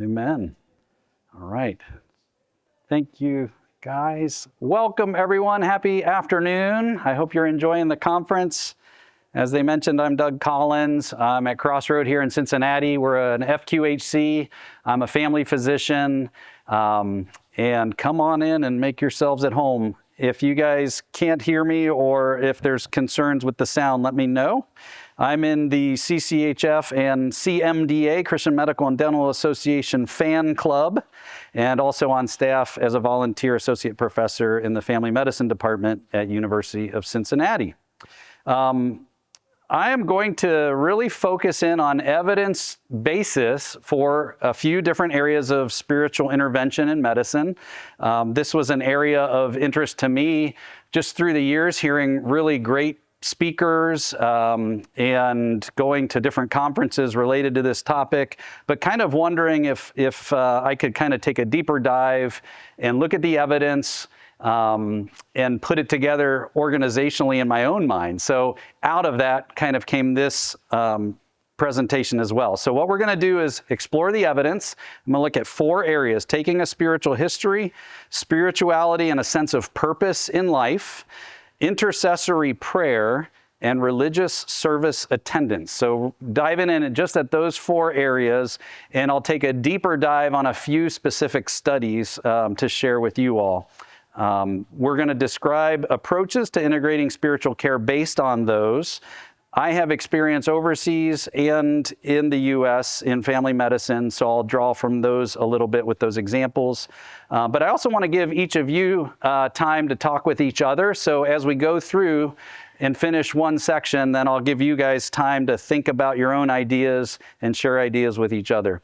Amen. All right. Thank you, guys. Welcome, everyone. Happy afternoon. I hope you're enjoying the conference. As they mentioned, I'm Doug Collins. I'm at Crossroad here in Cincinnati. We're an FQHC. I'm a family physician. And come on in and make yourselves at home. If you guys can't hear me or if there's concerns with the sound, let me know. I'm in the CCHF and CMDA, Christian Medical and Dental Association fan club, and also on staff as a volunteer associate professor in the family medicine department at University of Cincinnati. I am going to really focus in on evidence basis for a few different areas of spiritual intervention in medicine. This was an area of interest to me just through the years, hearing really great speakers and going to different conferences related to this topic, but kind of wondering if I could kind of take a deeper dive and look at the evidence and put it together organizationally in my own mind. So out of that kind of came this presentation as well. So what we're going to do is explore the evidence. I'm going to look at 4 areas: taking a spiritual history, spirituality and a sense of purpose in life, intercessory prayer, and religious service attendance. So diving in just at those 4 areas, and I'll take a deeper dive on a few specific studies to share with you all. We're going to describe approaches to integrating spiritual care based on those. I have experience overseas and in the U.S. in family medicine, so I'll draw from those a little bit with those examples. But I also want to give each of you time to talk with each other. So as we go through and finish one section, then I'll give you guys time to think about your own ideas and share ideas with each other.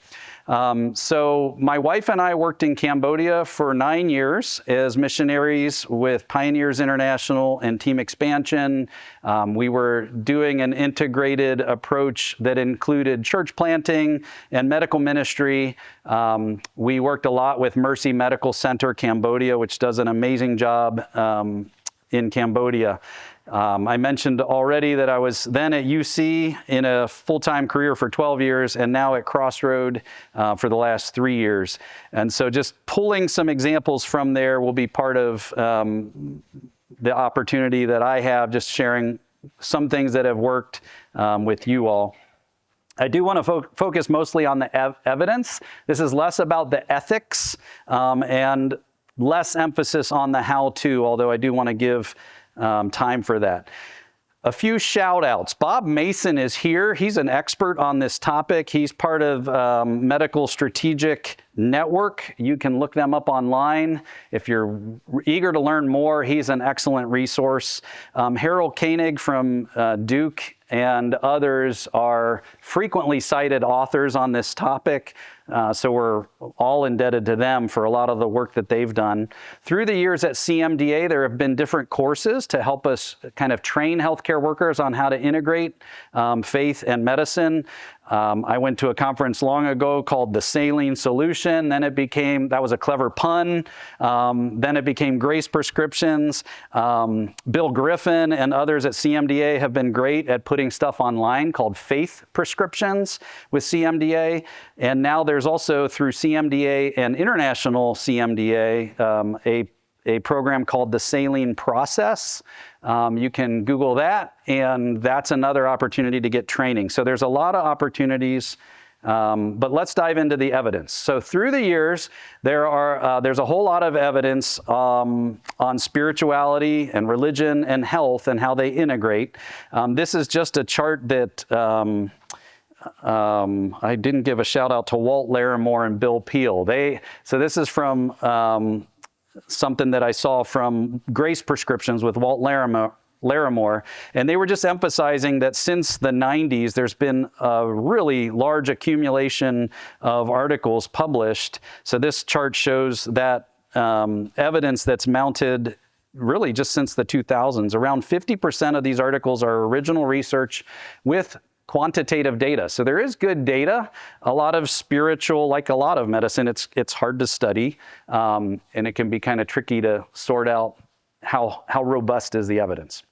So my wife and I worked in Cambodia for 9 years as missionaries with Pioneers International and Team Expansion. We were doing an integrated approach that included church planting and medical ministry. We worked a lot with Mercy Medical Center Cambodia, which does an amazing job in Cambodia. I mentioned already that I was then at UC in a full-time career for 12 years and now at Crossroad for the last 3 years. And so just pulling some examples from there will be part of the opportunity that I have, just sharing some things that have worked with you all. I do want to focus mostly on the evidence. This is less about the ethics and less emphasis on the how-to, although I do want to give time for that. A few shout outs. Bob Mason is here. He's an expert on this topic. He's part of Medical Strategic Network. You can look them up online. If you're eager to learn more, he's an excellent resource. Harold Koenig from Duke and others are frequently cited authors on this topic. So we're all indebted to them for a lot of the work that they've done. Through the years at CMDA, there have been different courses to help us kind of train healthcare workers on how to integrate faith and medicine. I went to a conference long ago called the Saline Solution. Then it became, that was a clever pun. Then it became Grace Prescriptions. Bill Griffin and others at CMDA have been great at putting stuff online called Faith Prescriptions with CMDA. And now there's also through CMDA and International CMDA a program called the Saline Process. You can Google that, and that's another opportunity to get training. So there's a lot of opportunities, but let's dive into the evidence. So through the years, there's a whole lot of evidence on spirituality and religion and health and how they integrate. This is just a chart that I didn't give a shout out to Walt Larimore and Bill Peel. So this is from something that I saw from Grace Prescriptions with Walt Larimore, and they were just emphasizing that since the 90s, there's been a really large accumulation of articles published. So this chart shows that evidence that's mounted really just since the 2000s. Around 50% of these articles are original research with quantitative data. So there is good data. A lot of spiritual, like a lot of medicine, it's hard to study, and it can be kind of tricky to sort out how robust is the evidence.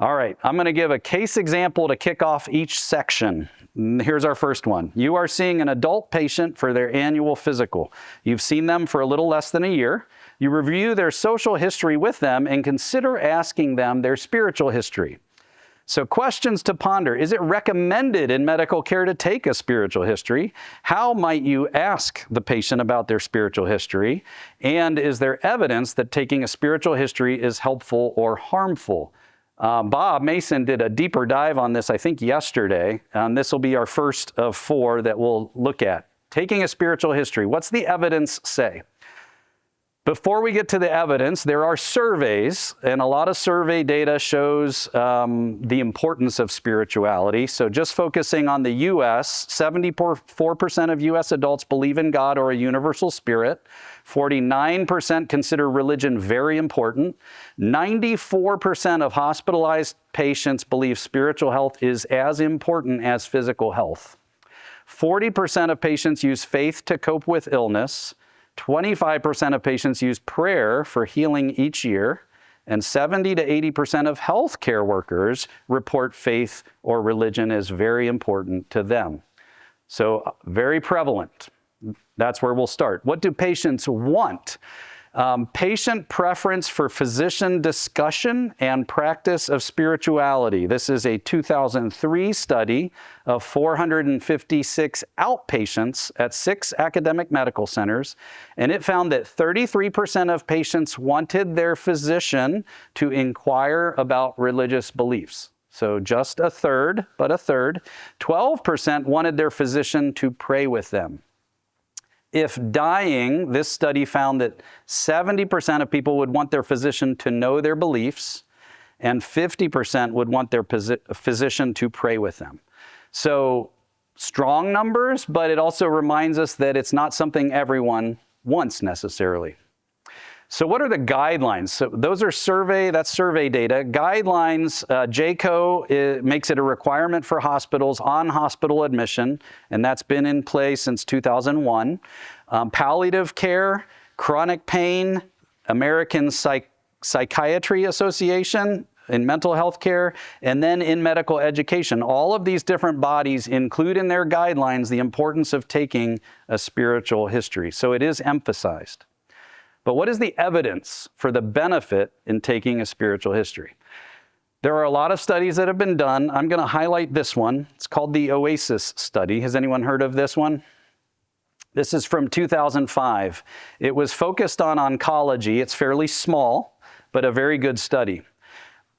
All right, I'm going to give a case example to kick off each section. Here's our first one. You are seeing an adult patient for their annual physical. You've seen them for a little less than a year. You review their social history with them and consider asking them their spiritual history. So questions to ponder. Is it recommended in medical care to take a spiritual history? How might you ask the patient about their spiritual history? And is there evidence that taking a spiritual history is helpful or harmful? Bob Mason did a deeper dive on this, I think, yesterday. This will be our first of 4 that we'll look at. Taking a spiritual history. What's the evidence say? Before we get to the evidence, there are surveys, and a lot of survey data shows the importance of spirituality. So just focusing on the U.S., 74% of U.S. adults believe in God or a universal spirit. 49% consider religion very important. 94% of hospitalized patients believe spiritual health is as important as physical health. 40% of patients use faith to cope with illness. 25% of patients use prayer for healing each year, and 70 to 80% of healthcare workers report faith or religion is very important to them. So very prevalent. That's where we'll start. What do patients want? Patient preference for physician discussion and practice of spirituality. This is a 2003 study of 456 outpatients at 6 academic medical centers, and it found that 33% of patients wanted their physician to inquire about religious beliefs. So just a third, but a third. 12% wanted their physician to pray with them. If dying, this study found that 70% of people would want their physician to know their beliefs, and 50% would want their physician to pray with them. So strong numbers, but it also reminds us that it's not something everyone wants necessarily. So what are the guidelines? So those are that's survey data. Guidelines, JCAHO makes it a requirement for hospitals on hospital admission, and that's been in place since 2001. Palliative care, chronic pain, American Psychiatry Association, in mental health care, and then in medical education. All of these different bodies include in their guidelines the importance of taking a spiritual history. So it is emphasized. But what is the evidence for the benefit in taking a spiritual history? There are a lot of studies that have been done. I'm going to highlight this one. It's called the OASIS study. Has anyone heard of this one? This is from 2005. It was focused on oncology. It's fairly small, but a very good study.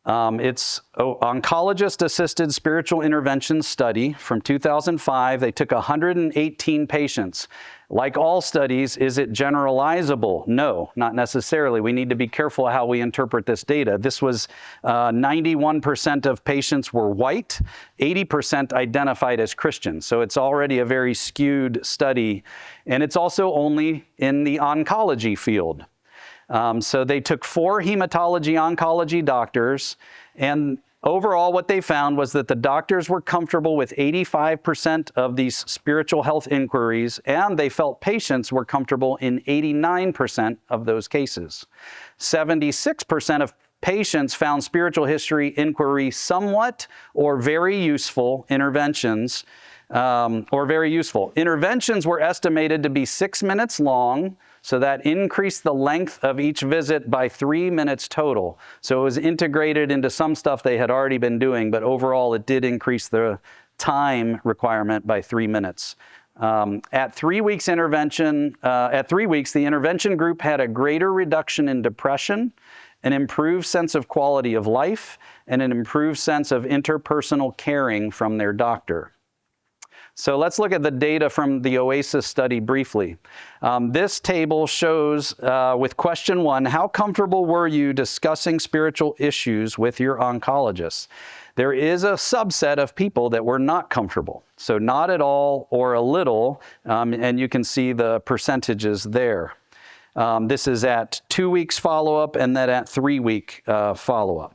It's an oncologist-assisted spiritual intervention study from 2005. They took 118 patients. Like all studies, is it generalizable? No, not necessarily. We need to be careful how we interpret this data. This was 91% of patients were white, 80% identified as Christian. So it's already a very skewed study, and it's also only in the oncology field. So they took 4 hematology-oncology doctors, and overall what they found was that the doctors were comfortable with 85% of these spiritual health inquiries, and they felt patients were comfortable in 89% of those cases. 76% of patients found spiritual history inquiry somewhat or very useful interventions, Interventions were estimated to be 6 minutes long, so that increased the length of each visit by 3 minutes total. So it was integrated into some stuff they had already been doing, but overall it did increase the time requirement by 3 minutes. At 3 weeks, the intervention group had a greater reduction in depression, an improved sense of quality of life, and an improved sense of interpersonal caring from their doctor. So let's look at the data from the OASIS study briefly. This table shows, with question 1, how comfortable were you discussing spiritual issues with your oncologist? There is a subset of people that were not comfortable. So not at all or a little, and you can see the percentages there. This is at 2 weeks follow-up and then at 3-week follow-up.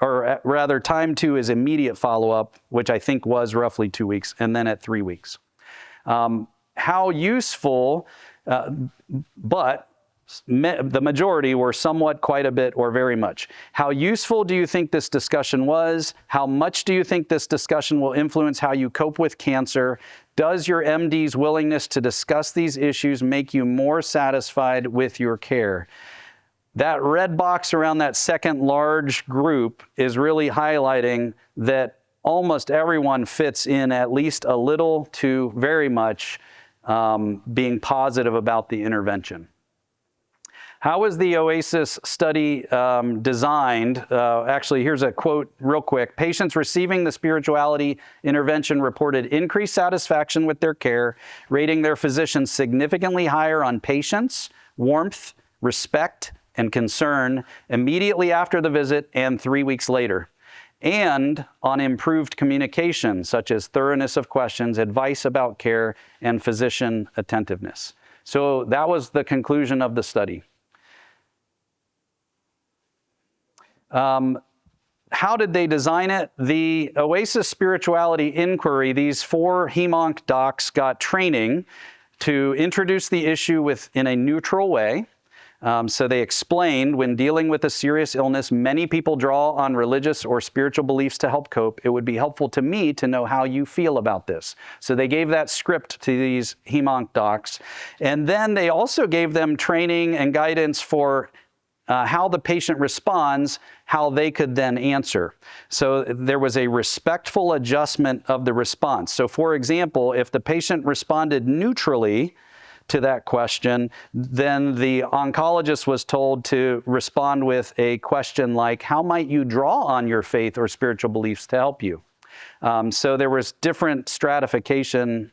Or rather, time 2 is immediate follow-up, which I think was roughly 2 weeks, and then at 3 weeks. How useful, but The majority were somewhat, quite a bit, or very much. How useful do you think this discussion was? How much do you think this discussion will influence how you cope with cancer? Does your MD's willingness to discuss these issues make you more satisfied with your care? That red box around that second large group is really highlighting that almost everyone fits in at least a little to very much being positive about the intervention. How was the OASIS study designed? Actually, here's a quote real quick. Patients receiving the spirituality intervention reported increased satisfaction with their care, rating their physicians significantly higher on patience, warmth, respect, and concern immediately after the visit and 3 weeks later, and on improved communication, such as thoroughness of questions, advice about care, and physician attentiveness. So that was the conclusion of the study. How did they design it? The OASIS Spirituality Inquiry, these 4 HEMONC docs got training to introduce the issue in a neutral way. So they explained, when dealing with a serious illness, many people draw on religious or spiritual beliefs to help cope. It would be helpful to me to know how you feel about this. So they gave that script to these HEMONC docs. And then they also gave them training and guidance for how the patient responds, how they could then answer. So there was a respectful adjustment of the response. So for example, if the patient responded neutrally to that question, then the oncologist was told to respond with a question like, how might you draw on your faith or spiritual beliefs to help you? So there was different stratification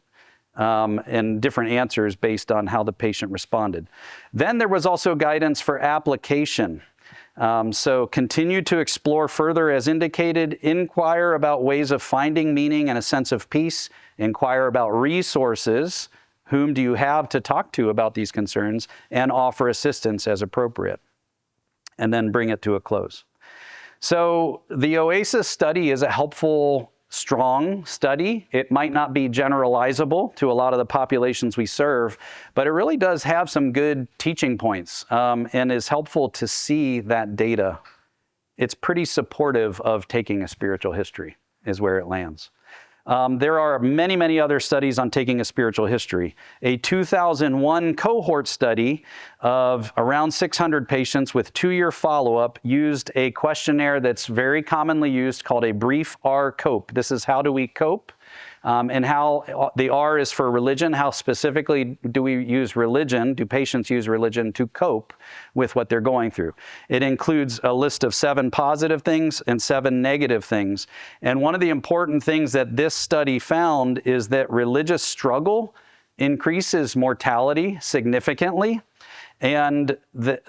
and different answers based on how the patient responded. Then there was also guidance for application. So continue to explore further as indicated, inquire about ways of finding meaning and a sense of peace, inquire about resources, whom do you have to talk to about these concerns, and offer assistance as appropriate, and then bring it to a close. So the OASIS study is a helpful, strong study. It might not be generalizable to a lot of the populations we serve, but it really does have some good teaching points and is helpful to see that data. It's pretty supportive of taking a spiritual history, is where it lands. There are many, many other studies on taking a spiritual history. A 2001 cohort study of around 600 patients with 2-year follow-up used a questionnaire that's very commonly used called a brief R cope. This is how do we cope? And how the R is for religion. How specifically do we use religion? Do patients use religion to cope with what they're going through? It includes a list of 7 positive things and 7 negative things. And one of the important things that this study found is that religious struggle increases mortality significantly. And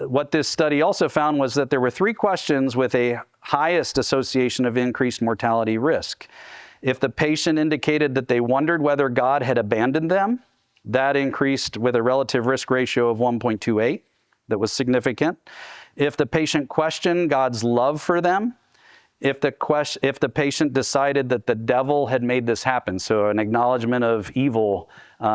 what this study also found was that there were 3 questions with a highest association of increased mortality risk. If the patient indicated that they wondered whether God had abandoned them, that increased with a relative risk ratio of 1.28. That was significant. If the patient questioned God's love for them, if the patient decided that the devil had made this happen, so an acknowledgement of evil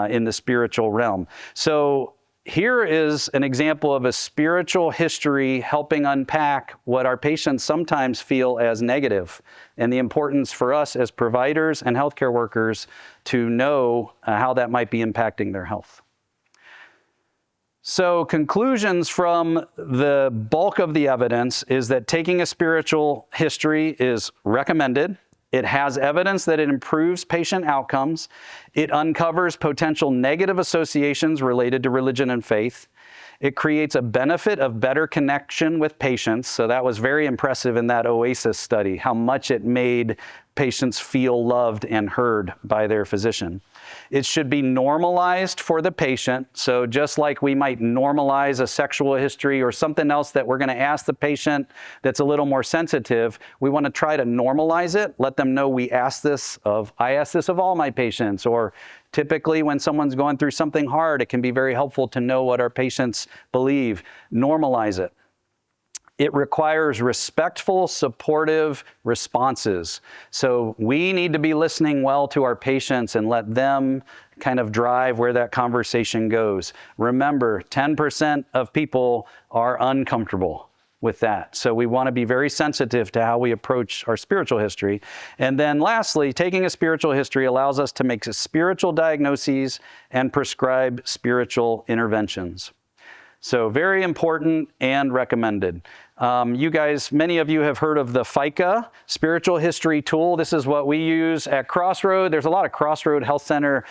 in the spiritual realm. So here is an example of a spiritual history helping unpack what our patients sometimes feel as negative, and the importance for us as providers and healthcare workers to know how that might be impacting their health. So conclusions from the bulk of the evidence is that taking a spiritual history is recommended. It has evidence that it improves patient outcomes. It uncovers potential negative associations related to religion and faith. It creates a benefit of better connection with patients. So that was very impressive in that OASIS study, how much it made patients feel loved and heard by their physician. It should be normalized for the patient. So just like we might normalize a sexual history or something else that we're going to ask the patient that's a little more sensitive, we want to try to normalize it, let them know I ask this of all my patients. Or typically when someone's going through something hard, it can be very helpful to know what our patients believe. Normalize it. It requires respectful, supportive responses. So we need to be listening well to our patients and let them kind of drive where that conversation goes. Remember, 10% of people are uncomfortable with that. So we want to be very sensitive to how we approach our spiritual history. And then lastly, taking a spiritual history allows us to make spiritual diagnoses and prescribe spiritual interventions. So very important and recommended. You guys, many of you have heard of the FICA spiritual history tool. This is what we use at Crossroad. There's a lot of Crossroad Health Center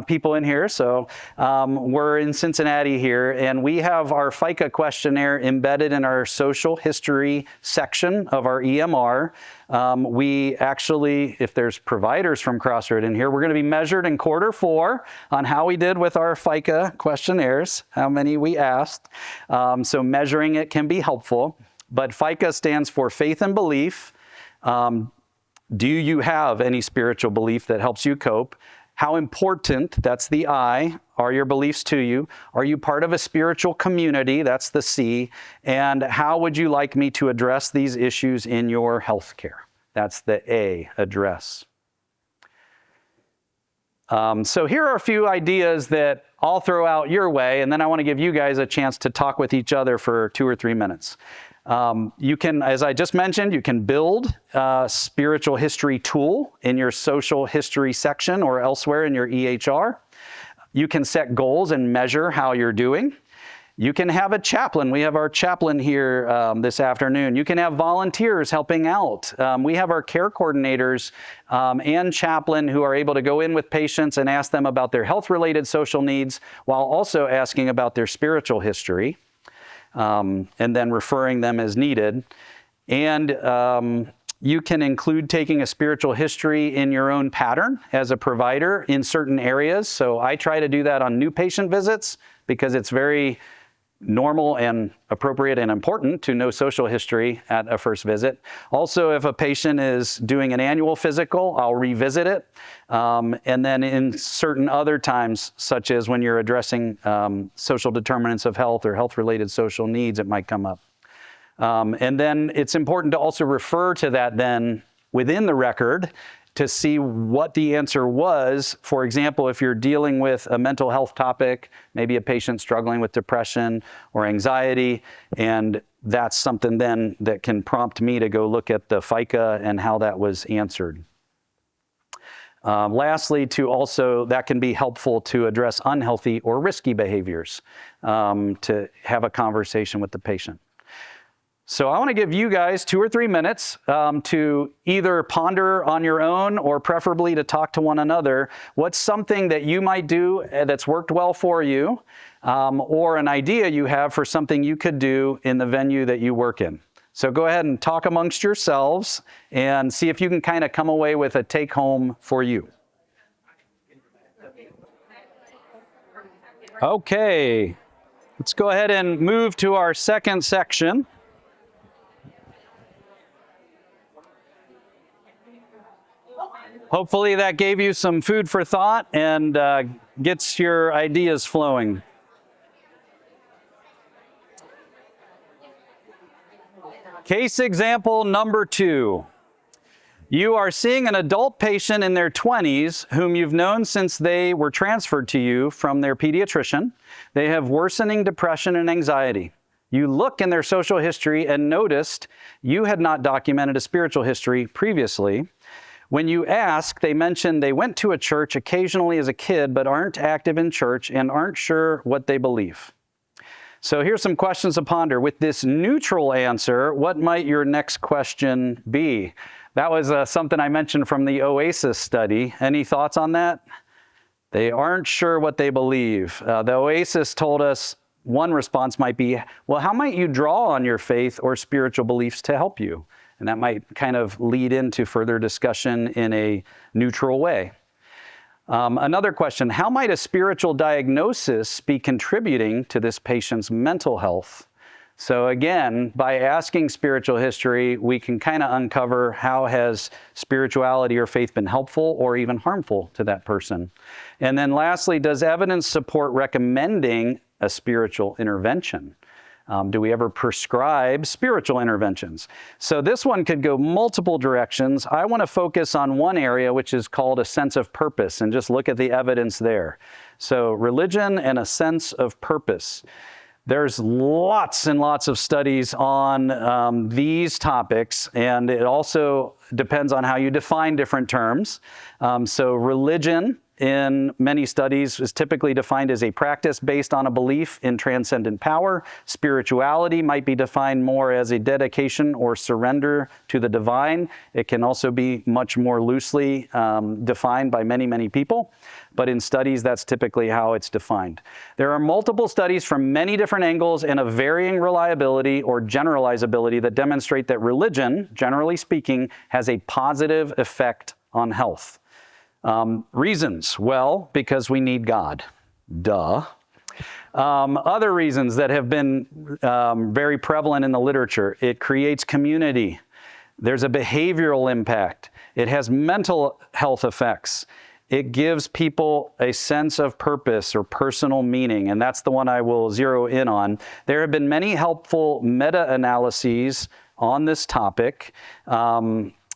people in here. So we're in Cincinnati here, and we have our FICA questionnaire embedded in our social history section of our EMR. We actually, if there's providers from Crossroad in here, we're going to be measured in Q4 on how we did with our FICA questionnaires, how many we asked. So measuring it can be helpful, but FICA stands for faith and belief. Do you have any spiritual belief that helps you cope? How important, that's the I, are your beliefs to you? Are you part of a spiritual community? That's the C. And how would you like me to address these issues in your healthcare? That's the A, address. So here are a few ideas that I'll throw out your way, and then I want to give you guys a chance to talk with each other for 2 or 3 minutes. You can, as I just mentioned, you can build a spiritual history tool in your social history section or elsewhere in your EHR. You can set goals and measure how you're doing. You can have a chaplain. We have our chaplain here this afternoon. You can have volunteers helping out. We have our care coordinators and chaplain who are able to go in with patients and ask them about their health-related social needs while also asking about their spiritual history. And then referring them as needed. And you can include taking a spiritual history in your own pattern as a provider in certain areas. So I try to do that on new patient visits because it's very normal and appropriate and important to know social history at a first visit. Also, if a patient is doing an annual physical, I'll revisit it. And then in certain other times, such as when you're addressing social determinants of health or health-related social needs, it might come up. And then it's important to also refer to that then within the record to see what the answer was. For example, if you're dealing with a mental health topic, maybe a patient struggling with depression or anxiety, and that's something then that can prompt me to go look at the FICA and how that was answered. Lastly, that can be helpful to address unhealthy or risky behaviors, to have a conversation with the patient. So I want to give you guys 2 or 3 minutes to either ponder on your own or preferably to talk to one another. What's something that you might do that's worked well for you, or an idea you have for something you could do in the venue that you work in. So go ahead and talk amongst yourselves and see if you can kind of come away with a take home for you. Okay, let's go ahead and move to our second section. Hopefully that gave you some food for thought and gets your ideas flowing. Case example number 2. You are seeing an adult patient in their 20s whom you've known since they were transferred to you from their pediatrician. They have worsening depression and anxiety. You look in their social history and noticed you had not documented a spiritual history previously. When you ask, they mention they went to a church occasionally as a kid, but aren't active in church and aren't sure what they believe. So here's some questions to ponder. With this neutral answer, what might your next question be? That was something I mentioned from the OASIS study. Any thoughts on that? They aren't sure what they believe. The OASIS told us one response might be, well, how might you draw on your faith or spiritual beliefs to help you? And that might kind of lead into further discussion in a neutral way. Another question, how might a spiritual diagnosis be contributing to this patient's mental health? So again, by asking spiritual history, we can kind of uncover how has spirituality or faith been helpful or even harmful to that person. And then lastly, does evidence support recommending a spiritual intervention? Do we ever prescribe spiritual interventions? So this one could go multiple directions. I want to focus on one area, which is called a sense of purpose, and just look at the evidence there. So religion and a sense of purpose. There's lots and lots of studies on these topics, and it also depends on how you define different terms. So religion, in many studies, is typically defined as a practice based on a belief in transcendent power. Spirituality might be defined more as a dedication or surrender to the divine. It can also be much more loosely defined by many, many people. But in studies, that's typically how it's defined. There are multiple studies from many different angles and of varying reliability or generalizability that demonstrate that religion, generally speaking, has a positive effect on health. Reasons, well, because we need God. Duh. Other reasons that have been very prevalent in the literature: it creates community. There's a behavioral impact. It has mental health effects. It gives people a sense of purpose or personal meaning, and that's the one I will zero in on. There have been many helpful meta-analyses on this topic.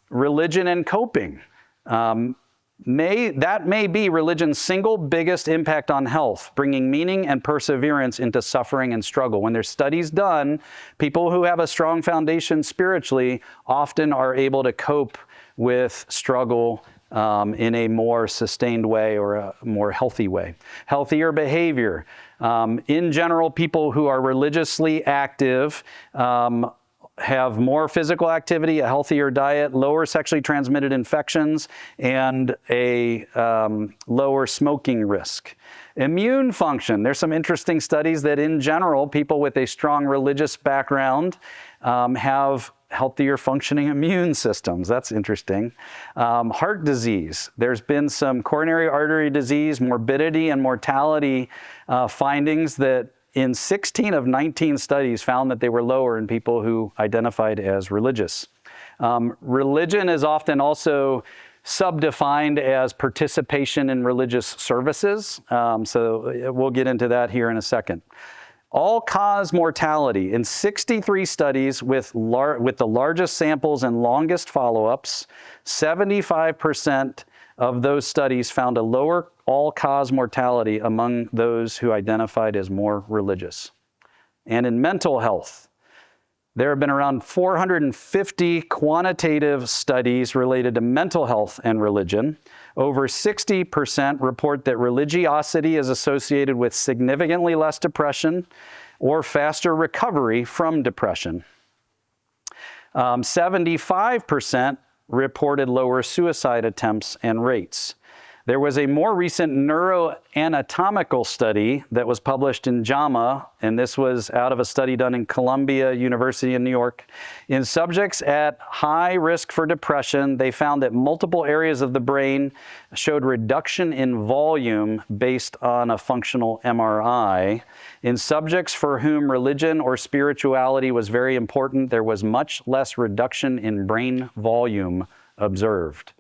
Religion and coping. That may be religion's single biggest impact on health, bringing meaning and perseverance into suffering and struggle. When there's studies done, people who have a strong foundation spiritually often are able to cope with struggle in a more sustained way or a more healthy way. Healthier behavior. In general, people who are religiously active have more physical activity, a healthier diet, lower sexually transmitted infections, and a lower smoking risk. Immune function. There's some interesting studies that in general, people with a strong religious background have healthier functioning immune systems. That's interesting. Heart disease. There's been some coronary artery disease, morbidity, and mortality findings that in 16 of 19 studies found that they were lower in people who identified as religious. Religion is often also subdefined as participation in religious services. So we'll get into that here in a second. All-cause mortality. In 63 studies with the largest samples and longest follow-ups, 75% of those studies found a lower all-cause mortality among those who identified as more religious. And in mental health, there have been around 450 quantitative studies related to mental health and religion. Over 60% report that religiosity is associated with significantly less depression or faster recovery from depression. 75% reported lower suicide attempts and rates. There was a more recent neuroanatomical study that was published in JAMA, and this was out of a study done in Columbia University in New York. In subjects at high risk for depression, they found that multiple areas of the brain showed reduction in volume based on a functional MRI. In subjects for whom religion or spirituality was very important, there was much less reduction in brain volume observed.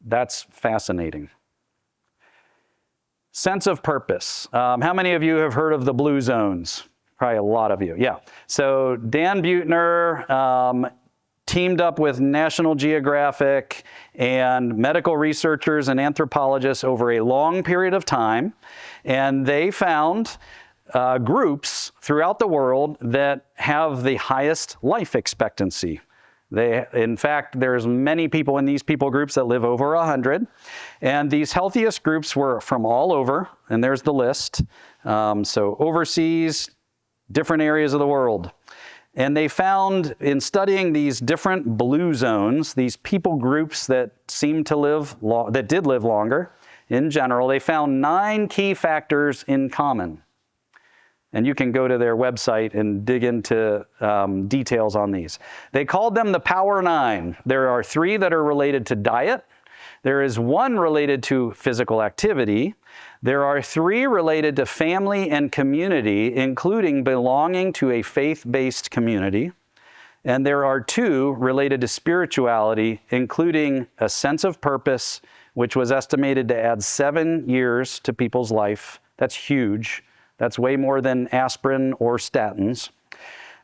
That's fascinating. Sense of purpose. How many of you have heard of the blue zones? Probably a lot of you, yeah. So Dan Buettner teamed up with National Geographic and medical researchers and anthropologists over a long period of time, and they found groups throughout the world that have the highest life expectancy. In fact, there's many people in these people groups that live over 100. And these healthiest groups were from all over, and there's the list. So overseas, different areas of the world. And they found in studying these different blue zones, these people groups that seemed to live, that did live longer in general, they found 9 key factors in common. And you can go to their website and dig into details on these. They called them the Power 9. There are 3 that are related to diet. There is 1 related to physical activity. There are 3 related to family and community, including belonging to a faith-based community. And there are 2 related to spirituality, including a sense of purpose, which was estimated to add 7 years to people's life. That's huge. That's way more than aspirin or statins.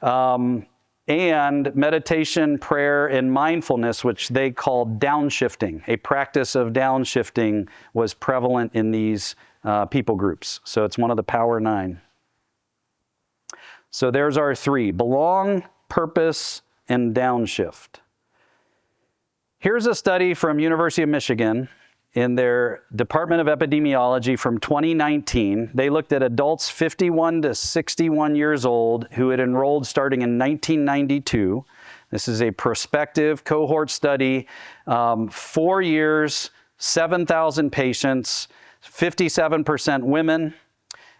And meditation, prayer, and mindfulness, which they called downshifting. A practice of downshifting was prevalent in these people groups. So it's one of the Power 9. So there's our 3: belong, purpose, and downshift. Here's a study from University of Michigan in their Department of Epidemiology from 2019. They looked at adults 51 to 61 years old who had enrolled starting in 1992. This is a prospective cohort study, 4 years, 7,000 patients, 57% women,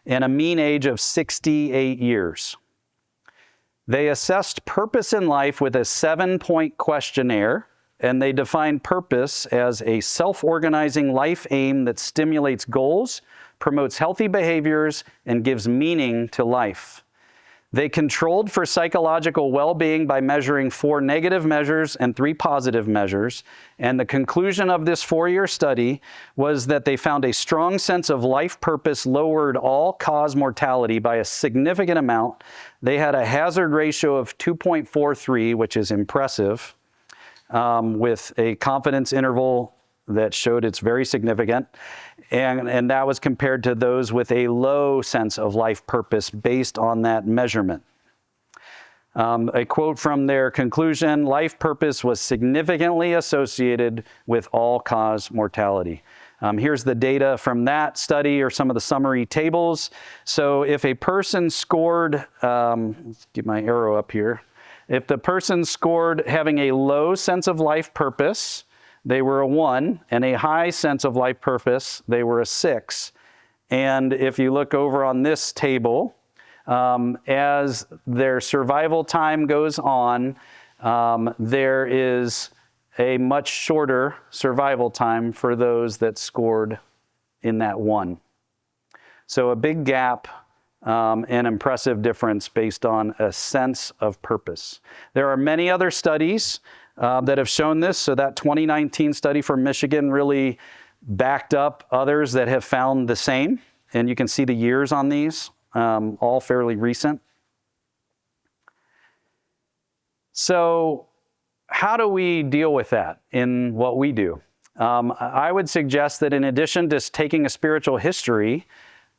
and a mean age of 68 years. They assessed purpose in life with a 7-point questionnaire, and they defined purpose as a self-organizing life aim that stimulates goals, promotes healthy behaviors, and gives meaning to life. They controlled for psychological well-being by measuring 4 negative measures and 3 positive measures. And the conclusion of this 4-year study was that they found a strong sense of life purpose lowered all-cause mortality by a significant amount. They had a hazard ratio of 2.43, which is impressive, with a confidence interval that showed it's very significant. And that was compared to those with a low sense of life purpose based on that measurement. A quote from their conclusion: life purpose was significantly associated with all-cause mortality. Here's the data from that study, or some of the summary tables. So if a person scored, let's get my arrow up here. If the person scored having a low sense of life purpose, they were a 1, and a high sense of life purpose, they were a 6. And if you look over on this table, as their survival time goes on, there is a much shorter survival time for those that scored in that 1. So a big gap, an impressive difference based on a sense of purpose. There are many other studies that have shown this. So that 2019 study from Michigan really backed up others that have found the same. And you can see the years on these, all fairly recent. So how do we deal with that in what we do? I would suggest that in addition to taking a spiritual history,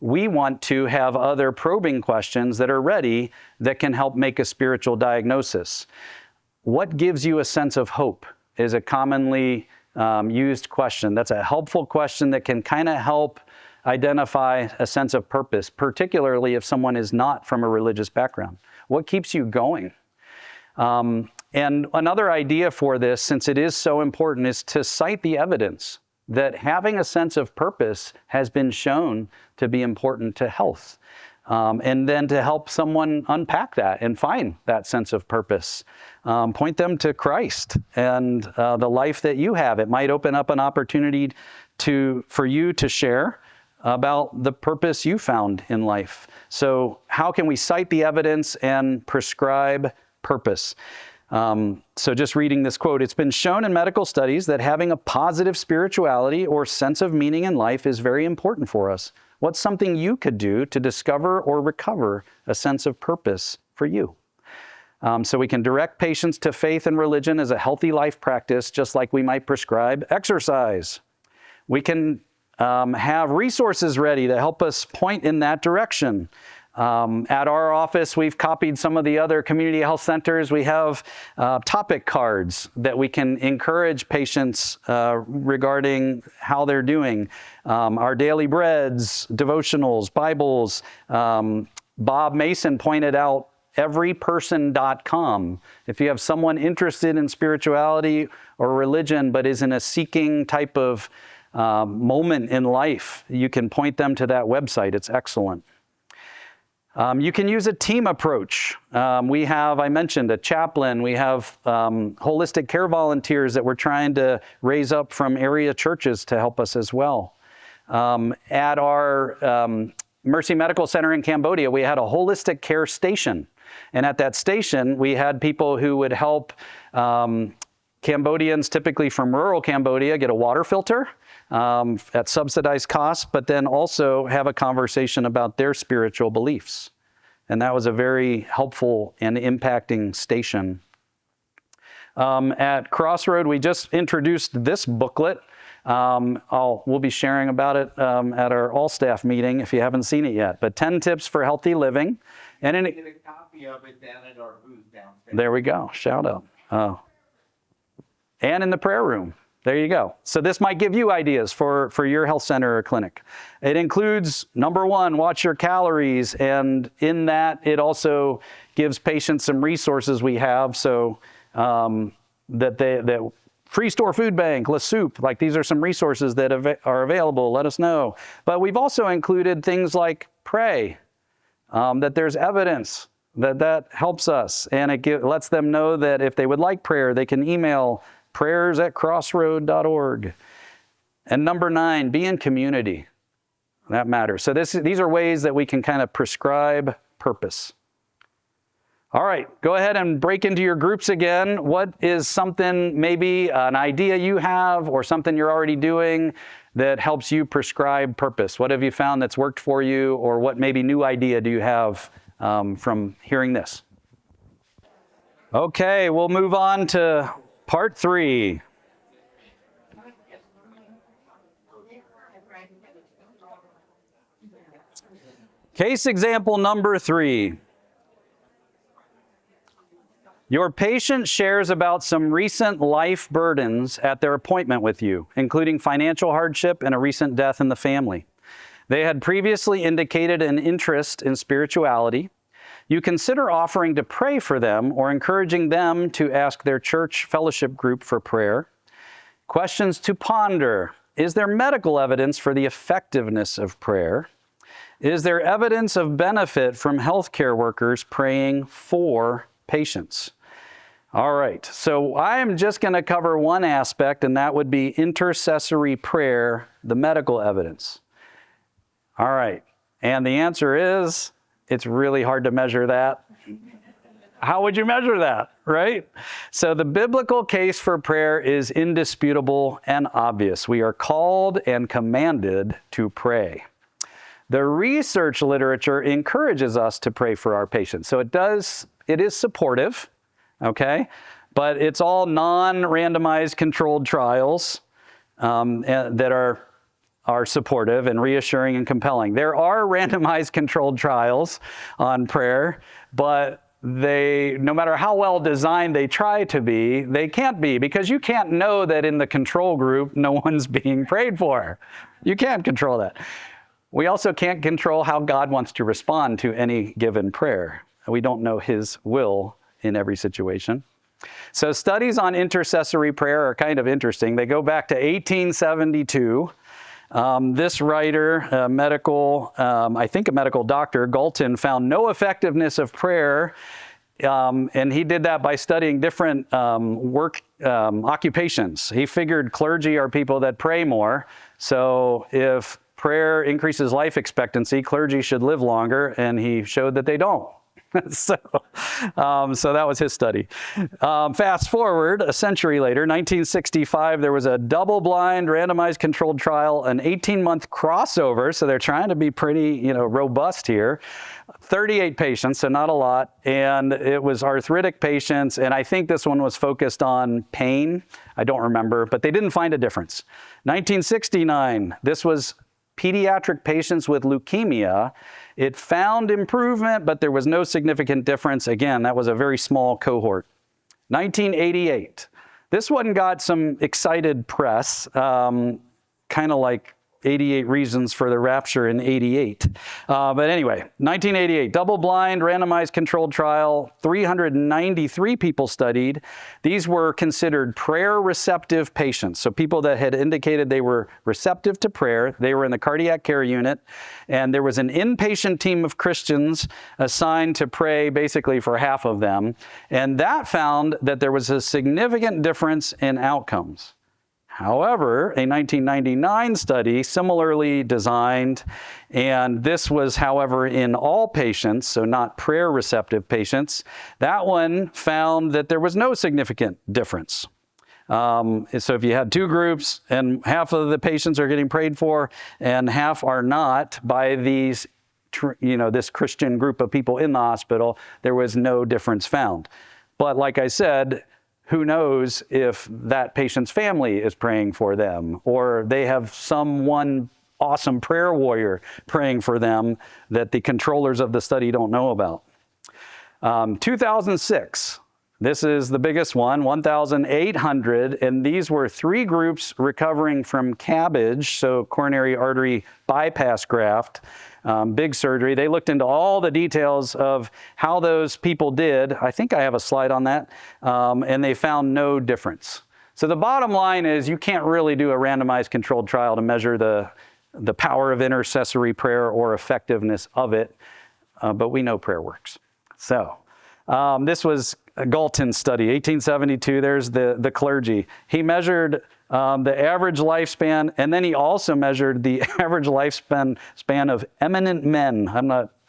we want to have other probing questions that are ready that can help make a spiritual diagnosis. What gives you a sense of hope is a commonly used question. That's a helpful question that can kind of help identify a sense of purpose, particularly if someone is not from a religious background. What keeps you going? And another idea for this, since it is so important, is to cite the evidence that having a sense of purpose has been shown to be important to health. And then to help someone unpack that and find that sense of purpose. Point them to Christ and the life that you have. It might open up an opportunity for you to share about the purpose you found in life. So how can we cite the evidence and prescribe purpose? So just reading this quote: it's been shown in medical studies that having a positive spirituality or sense of meaning in life is very important for us. What's something you could do to discover or recover a sense of purpose for you? So we can direct patients to faith and religion as a healthy life practice, just like we might prescribe exercise. We can have resources ready to help us point in that direction. At our office, we've copied some of the other community health centers. We have topic cards that we can encourage patients regarding how they're doing. Our daily breads, devotionals, Bibles. Bob Mason pointed out everyperson.com. If you have someone interested in spirituality or religion but is in a seeking type of moment in life, you can point them to that website. It's excellent. You can use a team approach. We have, I mentioned, a chaplain. We have holistic care volunteers that we're trying to raise up from area churches to help us as well. At our Mercy Medical Center in Cambodia, we had a holistic care station. And at that station, we had people who would help Cambodians, typically from rural Cambodia, get a water filter at subsidized cost, but then also have a conversation about their spiritual beliefs. And that was a very helpful and impacting station. At Crossroad, we just introduced this booklet. We'll be sharing about it at our all-staff meeting if you haven't seen it yet. But 10 tips for healthy living. And get a copy of it down at our booth downstairs. There we go. Shout out. And in the prayer room. There you go. So this might give you ideas for your health center or clinic. It includes, number one, watch your calories. And in that, it also gives patients some resources we have. So that Free Store Food Bank, La Soup, like these are some resources that are available. Let us know. But we've also included things like pray, that there's evidence that helps us. And it lets them know that if they would like prayer, they can email prayers@crossroad.org. And number 9, be in community. That matters. So these are ways that we can kind of prescribe purpose. All right, go ahead and break into your groups again. What is something, maybe an idea you have or something you're already doing that helps you prescribe purpose? What have you found that's worked for you, or what maybe new idea do you have from hearing this? Okay, we'll move on to part 3. Case example number 3. Your patient shares about some recent life burdens at their appointment with you, including financial hardship and a recent death in the family. They had previously indicated an interest in spirituality. You consider offering to pray for them or encouraging them to ask their church fellowship group for prayer. Questions to ponder. Is there medical evidence for the effectiveness of prayer? Is there evidence of benefit from healthcare workers praying for patients? All right, so I'm just going to cover one aspect, and that would be intercessory prayer, the medical evidence. All right, and the answer is, it's really hard to measure that. How would you measure that, right? So the biblical case for prayer is indisputable and obvious. We are called and commanded to pray. The research literature encourages us to pray for our patients. So it is supportive, okay? But it's all non-randomized controlled trials that are supportive and reassuring and compelling. There are randomized controlled trials on prayer, but no matter how well designed they try to be, they can't be, because you can't know that in the control group no one's being prayed for. You can't control that. We also can't control how God wants to respond to any given prayer. We don't know His will in every situation. So studies on intercessory prayer are kind of interesting. They go back to 1872. This writer, a medical doctor, Galton, found no effectiveness of prayer, and he did that by studying different occupations. He figured clergy are people that pray more, so if prayer increases life expectancy, clergy should live longer, and he showed that they don't. So that was his study. Fast forward a century later, 1965, there was a double-blind, randomized controlled trial, an 18-month crossover. So they're trying to be pretty, robust here. 38 patients, so not a lot, and it was arthritic patients. And I think this one was focused on pain. I don't remember, but they didn't find a difference. 1969, this was pediatric patients with leukemia. It found improvement, but there was no significant difference. Again, that was a very small cohort. 1988. This one got some excited press, kind of like 88 Reasons for the Rapture in 88. But anyway, 1988, double-blind, randomized controlled trial, 393 people studied. These were considered prayer-receptive patients, so people that had indicated they were receptive to prayer. They were in the cardiac care unit, and there was an inpatient team of Christians assigned to pray basically for half of them, and that found that there was a significant difference in outcomes. However, a 1999 study similarly designed, and this was, however, in all patients, so not prayer-receptive patients, that one found that there was no significant difference. So if you had two groups and half of the patients are getting prayed for and half are not by these this Christian group of people in the hospital, there was no difference found. But like I said, who knows if that patient's family is praying for them, or they have someone awesome prayer warrior praying for them that the controllers of the study don't know about. 2006, this is the biggest one, 1,800, and these were 3 groups recovering from CABG, so coronary artery bypass graft, big surgery. They looked into all the details of how those people did. I think I have a slide on that, and they found no difference. So the bottom line is you can't really do a randomized controlled trial to measure the power of intercessory prayer or effectiveness of it, but we know prayer works. So this was a Galton study, 1872. There's the clergy. He measured the average lifespan, and then he also measured the average lifespan of eminent men.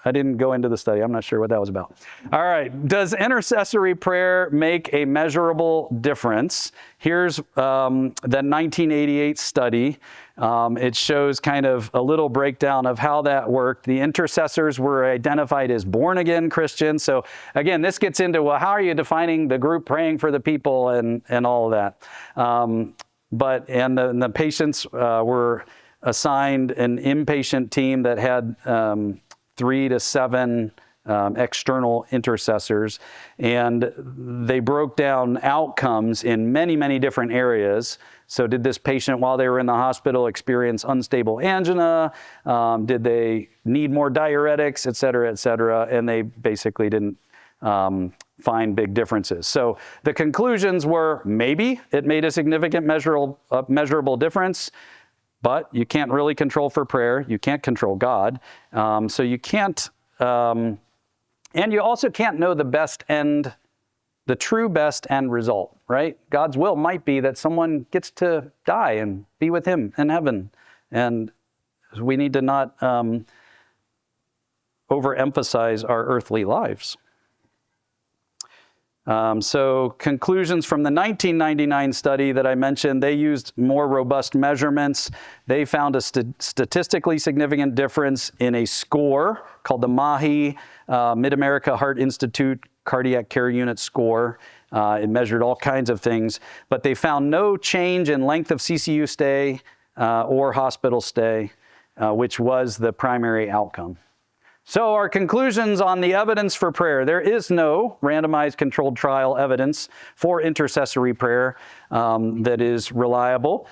I didn't go into the study. I'm not sure what that was about. All right. Does intercessory prayer make a measurable difference? Here's the 1988 study. It shows kind of a little breakdown of how that worked. The intercessors were identified as born-again Christians. So again, this gets into, well, how are you defining the group praying for the people and all of that? The patients were assigned an inpatient team that had 3 to 7 external intercessors, and they broke down outcomes in many, many different areas. So did this patient, while they were in the hospital, experience unstable angina? Did they need more diuretics, et cetera, and they basically didn't find big differences. So the conclusions were maybe it made a significant measurable difference, but you can't really control for prayer. You can't control God. So you can't, and you also can't know the true best end result, right? God's will might be that someone gets to die and be with him in heaven. And we need to not overemphasize our earthly lives. So conclusions from the 1999 study that I mentioned, they used more robust measurements. They found a statistically significant difference in a score called the MAHI, Mid-America Heart Institute Cardiac Care Unit score. It measured all kinds of things, but they found no change in length of CCU stay or hospital stay, which was the primary outcome. So our conclusions on the evidence for prayer. There is no randomized controlled trial evidence for intercessory prayer that is reliable.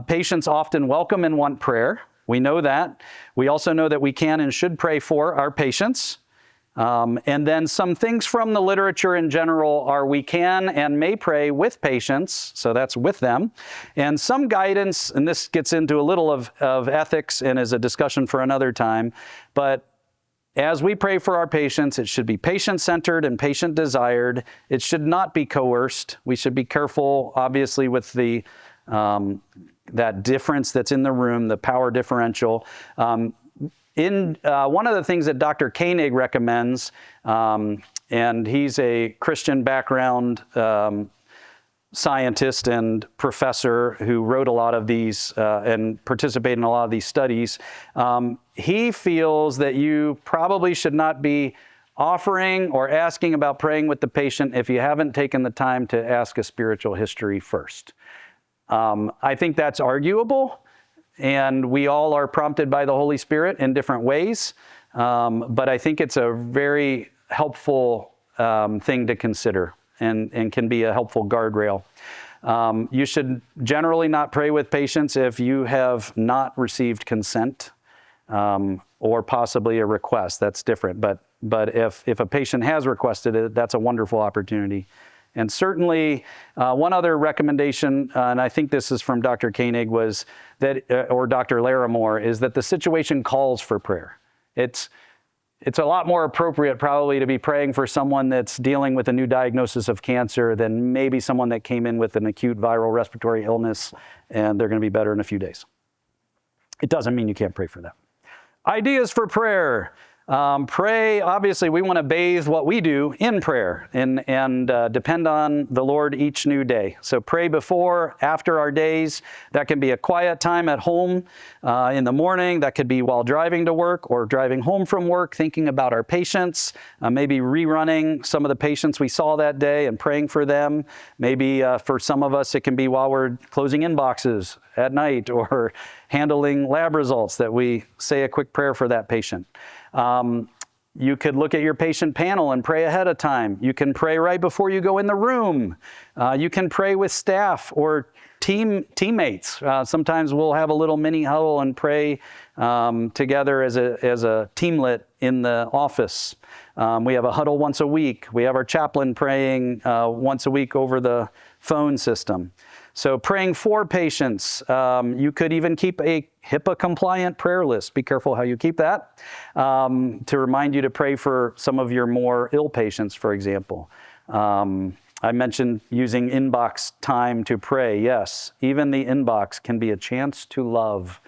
Patients often welcome and want prayer. We know that. We also know that we can and should pray for our patients. And then some things from the literature in general are we can and may pray with patients, so that's with them. And some guidance, and this gets into a little of ethics and is a discussion for another time, but as we pray for our patients, it should be patient-centered and patient-desired. It should not be coerced. We should be careful, obviously, with that difference that's in the room, the power differential. One of the things that Dr. Koenig recommends, and he's a Christian background scientist and professor who wrote a lot of these and participated in a lot of these studies, he feels that you probably should not be offering or asking about praying with the patient if you haven't taken the time to ask a spiritual history first. I think that's arguable, and we all are prompted by the Holy Spirit in different ways, but I think it's a very helpful thing to consider and can be a helpful guardrail. You should generally not pray with patients if you have not received consent or possibly a request. That's different. But if a patient has requested it, that's a wonderful opportunity. And certainly, one other recommendation, and I think this is from Dr. Koenig, was that, or Dr. Larimore, is that the situation calls for prayer. It's a lot more appropriate probably to be praying for someone that's dealing with a new diagnosis of cancer than maybe someone that came in with an acute viral respiratory illness and they're going to be better in a few days. It doesn't mean you can't pray for them. Ideas for prayer. Pray, obviously, we want to bathe what we do in prayer and depend on the Lord each new day. So pray before, after our days. That can be a quiet time at home in the morning. That could be while driving to work or driving home from work, thinking about our patients, maybe rerunning some of the patients we saw that day and praying for them. Maybe for some of us, it can be while we're closing inboxes at night or handling lab results that we say a quick prayer for that patient. You could look at your patient panel and pray ahead of time. You can pray right before you go in the room. You can pray with staff or teammates. Sometimes we'll have a little mini huddle and pray together as a teamlet in the office. We have a huddle once a week. We have our chaplain praying once a week over the phone system. So praying for patients, you could even keep a HIPAA-compliant prayer list. Be careful how you keep that, to remind you to pray for some of your more ill patients, for example. I mentioned using inbox time to pray. Yes, even the inbox can be a chance to love.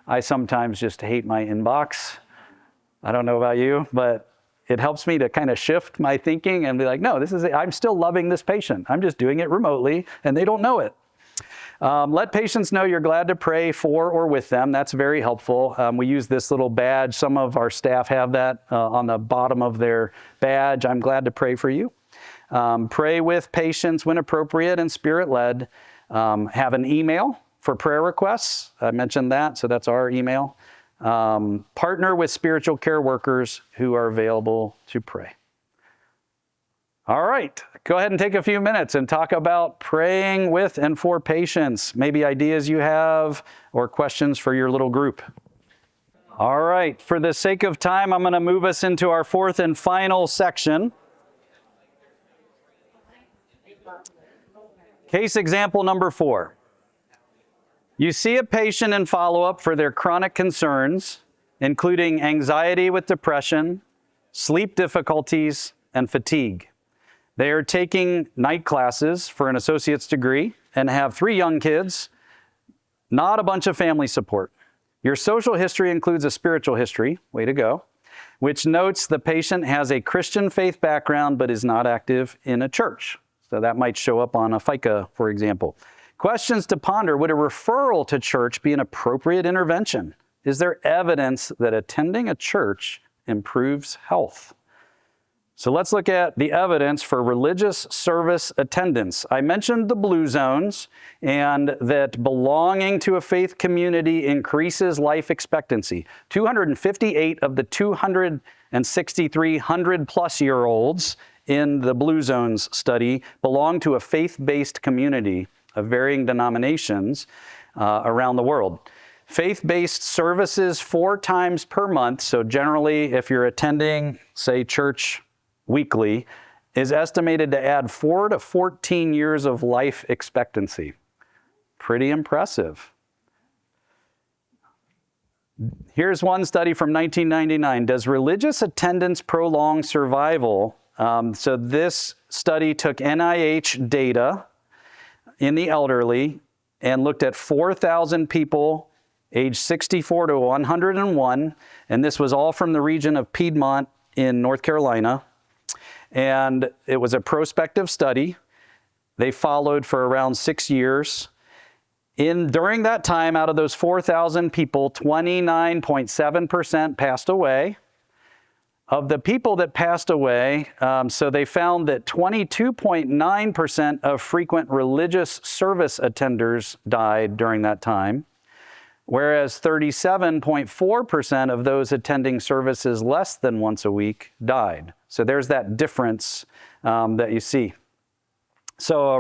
I sometimes just hate my inbox. I don't know about you, but it helps me to kind of shift my thinking and be like, no, I'm still loving this patient. I'm just doing it remotely, and they don't know it. Let patients know you're glad to pray for or with them. That's very helpful. We use this little badge. Some of our staff have that on the bottom of their badge. I'm glad to pray for you. Pray with patients when appropriate and spirit-led. Have an email for prayer requests. I mentioned that, so that's our email. Partner with spiritual care workers who are available to pray. All right, go ahead and take a few minutes and talk about praying with and for patients, maybe ideas you have or questions for your little group. All right, for the sake of time, I'm going to move us into our fourth and final section. Case example number 4. You see a patient in follow-up for their chronic concerns, including anxiety with depression, sleep difficulties, and fatigue. They are taking night classes for an associate's degree and have 3 young kids, not a bunch of family support. Your social history includes a spiritual history, way to go, which notes the patient has a Christian faith background but is not active in a church. So that might show up on a FICA, for example. Questions to ponder: would a referral to church be an appropriate intervention? Is there evidence that attending a church improves health? So let's look at the evidence for religious service attendance. I mentioned the blue zones and that belonging to a faith community increases life expectancy. 258 of the 263 100-plus-year-olds in the blue zones study belong to a faith-based community of varying denominations around the world. Faith-based services 4 times per month, so generally if you're attending, say, church weekly, is estimated to add 4 to 14 years of life expectancy. Pretty impressive. Here's one study from 1999. Does religious attendance prolong survival? So this study took NIH data in the elderly and looked at 4,000 people aged 64 to 101, and this was all from the region of Piedmont in North Carolina. And it was a prospective study. They followed for around 6 years. During that time, out of those 4,000 people, 29.7% passed away. Of the people that passed away, so they found that 22.9% of frequent religious service attenders died during that time, whereas 37.4% of those attending services less than once a week died. So there's that difference that you see. So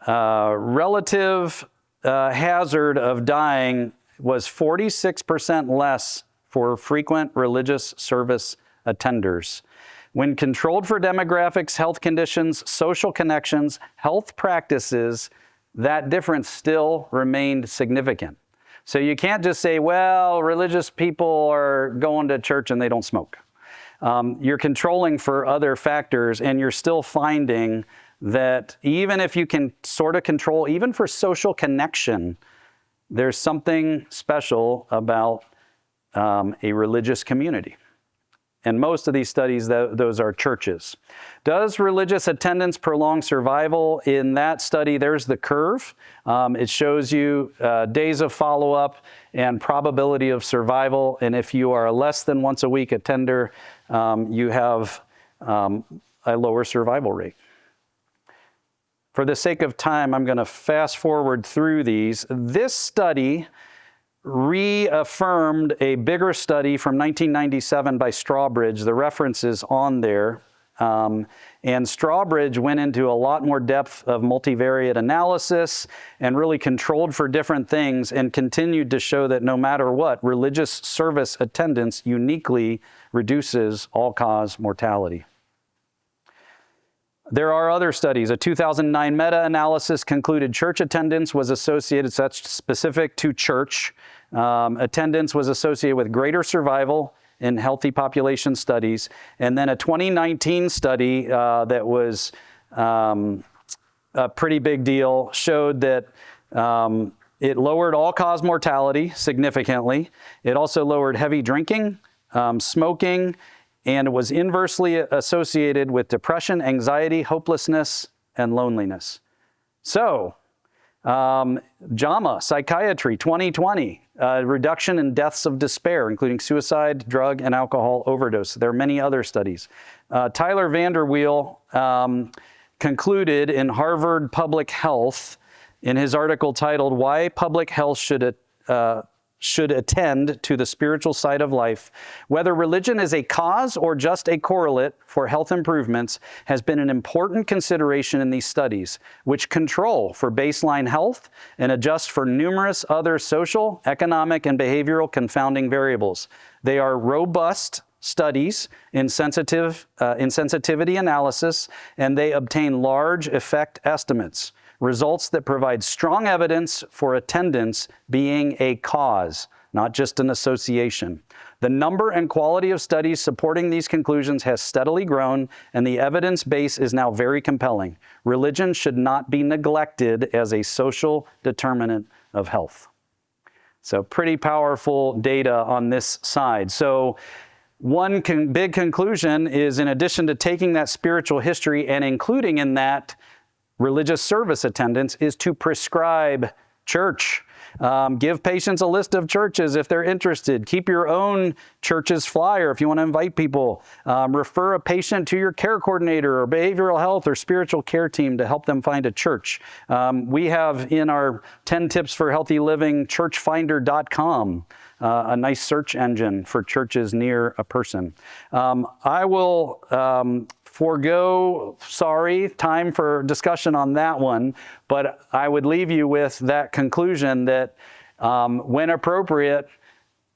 relative hazard of dying was 46% less for frequent religious service attenders. When controlled for demographics, health conditions, social connections, health practices, that difference still remained significant. So you can't just say, well, religious people are going to church and they don't smoke. You're controlling for other factors, and you're still finding that even if you can sort of control, even for social connection, there's something special about a religious community. And most of these studies, those are churches. Does religious attendance prolong survival? In that study, there's the curve. It shows you days of follow-up and probability of survival. And if you are a less than once a week attender, you have a lower survival rate. For the sake of time, I'm going to fast forward through these. This study reaffirmed a bigger study from 1997 by Strawbridge. The reference is on there. And Strawbridge went into a lot more depth of multivariate analysis and really controlled for different things and continued to show that no matter what, religious service attendance uniquely reduces all-cause mortality. There are other studies. A 2009 meta-analysis concluded church attendance was associated, such specific to church, attendance was associated with greater survival in healthy population studies. And then a 2019 study that was a pretty big deal showed that it lowered all-cause mortality significantly. It also lowered heavy drinking, smoking, and was inversely associated with depression, anxiety, hopelessness, and loneliness. So, JAMA, Psychiatry, 2020, reduction in deaths of despair, including suicide, drug, and alcohol overdose. There are many other studies. Tyler Vanderweel concluded in Harvard Public Health in his article titled, "Why Public Health Should Attend to the Spiritual Side of Life, Whether Religion is a Cause or Just a Correlate for Health Improvements, has been an important consideration in these studies, which control for baseline health and adjust for numerous other social, economic, and behavioral confounding variables. They are robust studies in sensitivity analysis, and they obtain large effect estimates. Results that provide strong evidence for attendance being a cause, not just an association. The number and quality of studies supporting these conclusions has steadily grown, and the evidence base is now very compelling. Religion should not be neglected as a social determinant of health." So pretty powerful data on this side. So one big conclusion is, in addition to taking that spiritual history and including in that religious service attendance, is to prescribe church. Give patients a list of churches if they're interested. Keep your own church's flyer if you want to invite people. Refer a patient to your care coordinator or behavioral health or spiritual care team to help them find a church. We have in our 10 Tips for Healthy Living, churchfinder.com, a nice search engine for churches near a person. I will forego, time for discussion on that one, but I would leave you with that conclusion that when appropriate,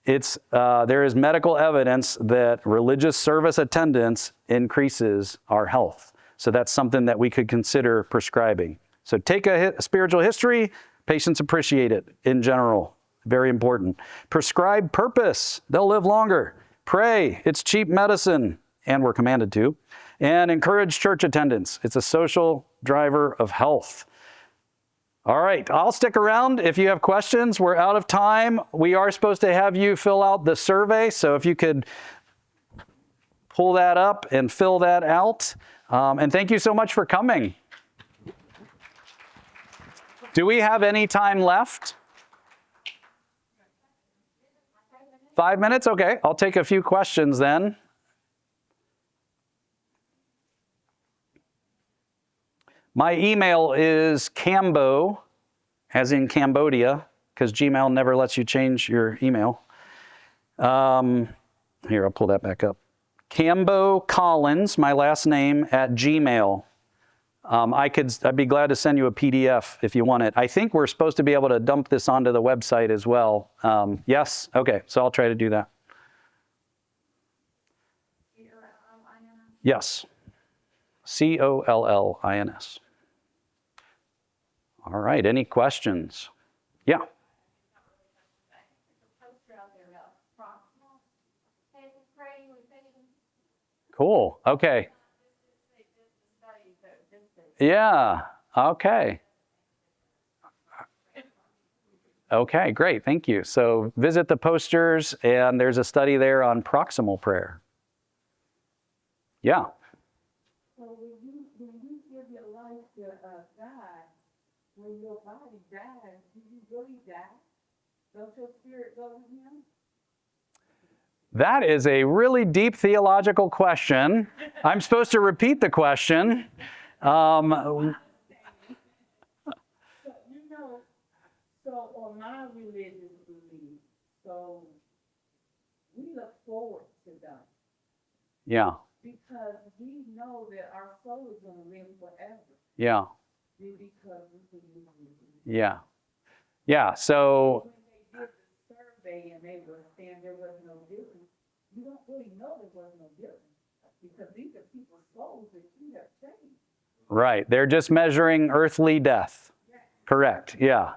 there is medical evidence that religious service attendance increases our health. So that's something that we could consider prescribing. So take a spiritual history, patients appreciate it in general, very important. Prescribe purpose, they'll live longer. Pray, it's cheap medicine, and we're commanded to. And encourage church attendance. It's a social driver of health. All right, I'll stick around if you have questions. We're out of time. We are supposed to have you fill out the survey, so if you could pull that up and fill that out. And thank you so much for coming. Do we have any time left? 5 minutes? Okay, I'll take a few questions then. My email is Cambo, as in Cambodia, because Gmail never lets you change your email. Here, I'll pull that back up. Cambo Collins, my last name, @Gmail. I'd be glad to send you a PDF if you want it. I think we're supposed to be able to dump this onto the website as well. Yes? Okay, so I'll try to do that. Yes. Collins. All right, any questions? Yeah. Cool, okay. Yeah, okay. Okay, great, thank you. So visit the posters, and there's a study there on proximal prayer. Yeah. So when you give your life to God, when your body dies, do you really die? Does your spirit go with him? That is a really deep theological question. I'm supposed to repeat the question. But so on my religious belief, so we look forward to God Yeah. because we know that our soul is going to live forever. Yeah. Because we believe in him. Yeah. Yeah. So. When they did the survey and they were saying there was no difference, you don't really know there was no difference because these are people's souls that you have changed. Right. They're just measuring earthly death. Yes. Correct. Yeah.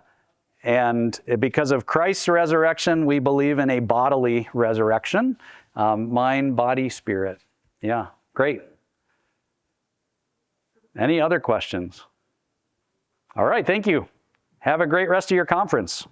And because of Christ's resurrection, we believe in a bodily resurrection. Mind, body, spirit. Yeah. Great. Any other questions? All right. Thank you. Have a great rest of your conference.